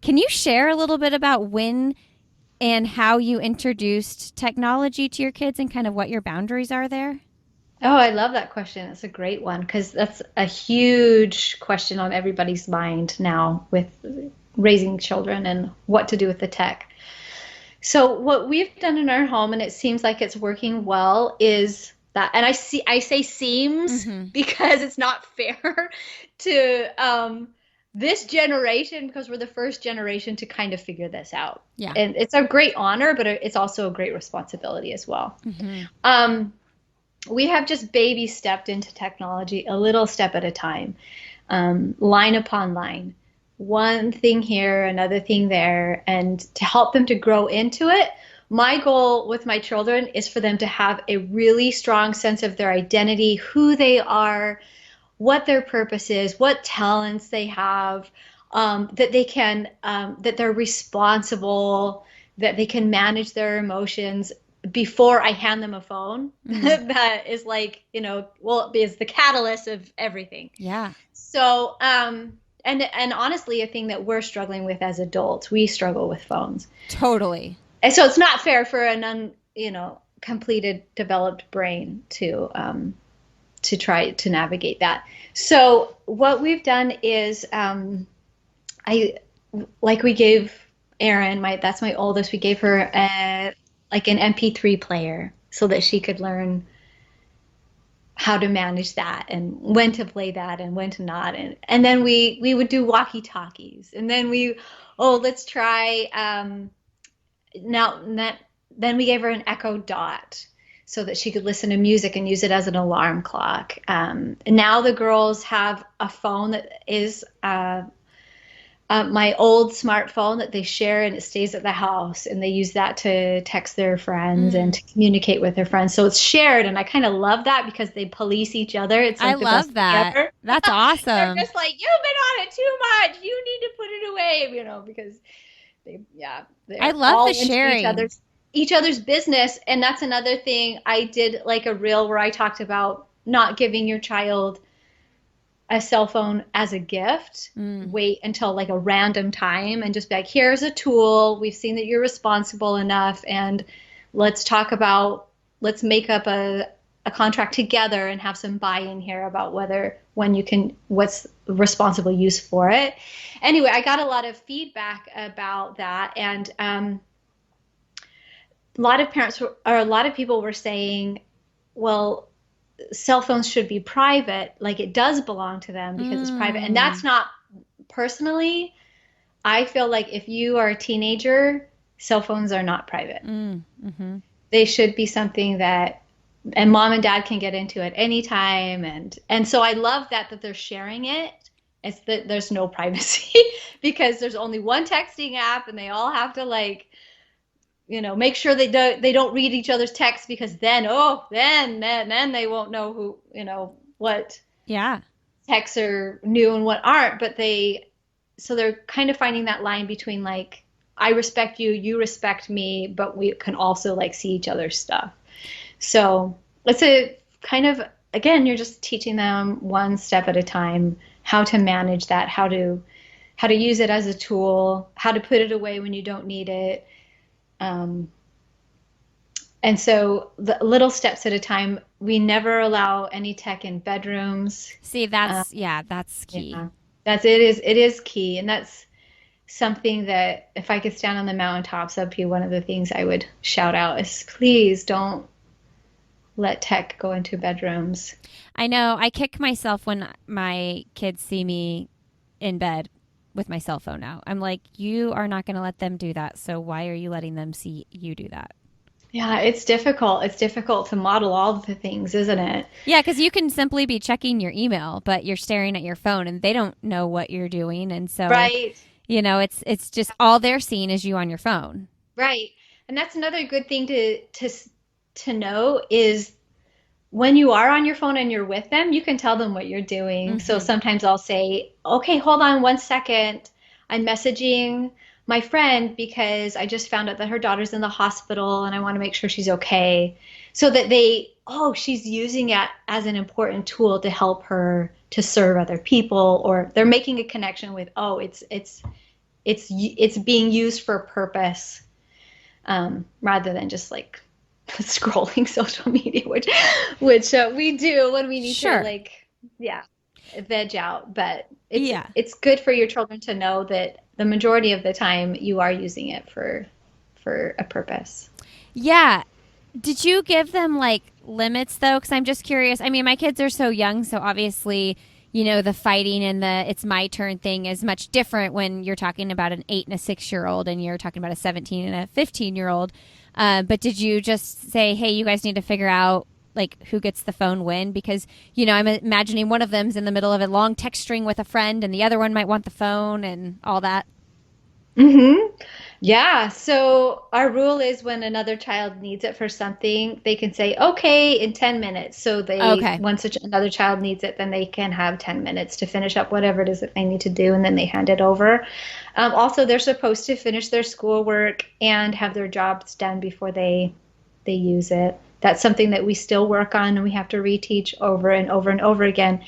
Can you share a little bit about when and how you introduced technology to your kids and kind of what your boundaries are there? Oh, I love that question. It's a great one because that's a huge question on everybody's mind now with raising children and what to do with the tech. So what we've done in our home, and it seems like it's working well, is that, and I say seems Mm-hmm. because it's not fair to this generation because we're the first generation to kind of figure this out. Yeah. And it's a great honor, but it's also a great responsibility as well. Mm-hmm. Um, we have just baby stepped into technology a little step at a time, line upon line, one thing here, another thing there, and to help them to grow into it. My goal with my children is for them to have a really strong sense of their identity, who they are, what their purpose is, what talents they have, that they're responsible, that they can manage their emotions before I hand them a phone Mm. that is like, well, is the catalyst of everything. Yeah. So, and honestly, a thing that we're struggling with as adults, we struggle with phones. Totally. And so it's not fair for an completed developed brain to try to navigate that. So what we've done is I like we gave Erin, that's my oldest, we gave her like an MP3 player so that she could learn how to manage that and when to play that and when to not. And then we would do walkie talkies, and then let's try now that then we gave her an Echo Dot so that she could listen to music and use it as an alarm clock. Now the girls have a phone that is my old smartphone that they share, and it stays at the house, and they use that to text their friends and Mm. to communicate with their friends. So it's shared, and I kind of love that because they police each other. It's I like the best love thing that. ever. That's They're awesome. just like, you've been on it too much. You need to put it away, because I they're love the all into sharing. each other's business. And that's another thing. I did like a reel where I talked about not giving your child a cell phone as a gift. Mm. Wait until like a random time and just be like, here's a tool. We've seen that you're responsible enough, and let's talk about let's make up a contract together and have some buy-in here about when you can, what's responsible use for it. Anyway, I got a lot of feedback about that, and a lot of people were saying, well, cell phones should be private, like it does belong to them because it's private. And that's Mm. not personally, I feel like if you are a teenager, cell phones are not private. Mm. Mm-hmm. They should be something that and mom and dad can get into at any time, and so I love that they're sharing it. It's that there's no privacy because there's only one texting app, and they all have to like make sure they don't read each other's texts, because then they won't know who what Yeah. texts are new and what aren't. But they're kind of finding that line between like, I respect you, you respect me, but we can also like see each other's stuff. So it's a kind of, again, you're just teaching them one step at a time how to manage that, how to use it as a tool, how to put it away when you don't need it. Um, and so the little steps at a time. We never allow any tech in bedrooms. See, Uh, that's key. yeah, it is key, and that's something that if I could stand on the mountaintops, that'd be one of the things I would shout out is, please don't let tech go into bedrooms. I know I kick myself when my kids see me in bed with my cell phone out. I'm like, you are not going to let them do that. So why are you letting them see you do that? Yeah, it's difficult. It's difficult to model all of the things, isn't it? Yeah, because you can simply be checking your email, but you're staring at your phone and they don't know what you're doing. And so, Right. it's just all they're seeing is you on your phone. Right. And that's another good thing to know is when you are on your phone and you're with them, you can tell them what you're doing. So Mm-hmm. sometimes I'll say, okay, hold on 1 second. I'm messaging my friend because I just found out that her daughter's in the hospital and I want to make sure she's okay. So that she's using it as an important tool to help her to serve other people, or they're making a connection with, it's being used for a purpose, rather than just like scrolling social media, which we do when we need to, Sure. like, yeah, veg out. But Yeah. it's good for your children to know that the majority of the time you are using it for a purpose. Yeah. Did you give them like limits though? Because I'm just curious. I mean, my kids are so young, so obviously, the fighting and the it's my turn thing is much different when you're talking about an 8 and a 6-year-old and you're talking about a 17 and a 15-year-old. But did you just say, hey, you guys need to figure out like who gets the phone when? Because, I'm imagining one of them's in the middle of a long text string with a friend and the other one might want the phone and all that. Mm-hmm. Yeah. So our rule is when another child needs it for something, they can say, okay, in 10 minutes. So Okay. once another child needs it, then they can have 10 minutes to finish up whatever it is that they need to do, and then they hand it over. Also, they're supposed to finish their schoolwork and have their jobs done before they use it. That's something that we still work on, and we have to reteach over and over and over again.